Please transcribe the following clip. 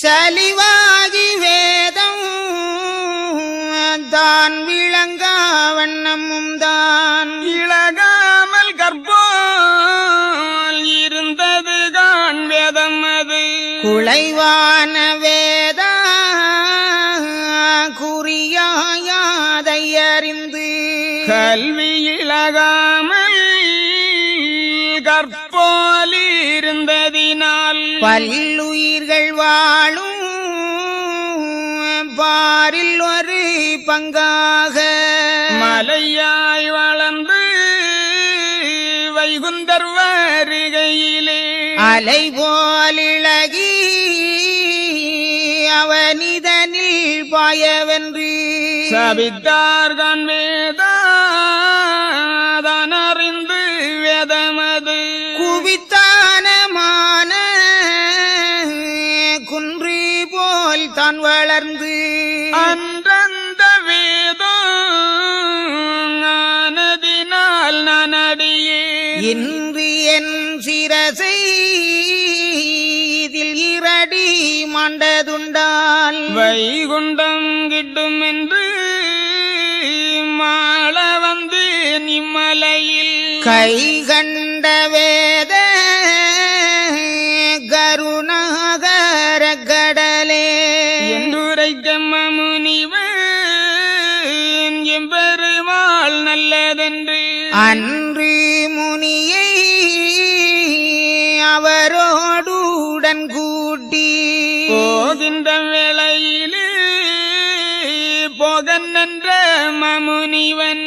சலிவாகி வேதம் தான் விளங்கா வண்ணமும் தான் இழகாமல் கற்போல் இருந்தது தான் வேதம் அது குலைவான வேத குறியாயாதை அறிந்து கல்வி இழகாமல் கற்போல் இருந்ததினால் பல்லுயிர்கள் வாழும் பாரில் ஒரு பங்காக மலையாய் வளர்ந்து வைகுந்தர் வருகையிலே அலை போலிழகி அவனிதனில் பாயவென்று சபித்தார்கண் வேதான் அறிந்து வேதமது குவித்தானமான குன்று போல் தான் வளர்ந்து அன்றந்த வேதம் ஆனதினால் நான் அடியே இன்று என் சிரசை இதில் இரடி மாண்டதுண்டால் வைகுண்டம் கிட்டும் என்று மாள வந்து நிம்மலையில் கை கண்ட வேத கருணாகர கடலே என்றுரைக்க முனிவன் எம்பெருமாள் நல்லதென்று அன்று முனியை அவரோடுடன் கூட்டி போகின்ற வேளையிலே போகன் என்ற மமுனிவன்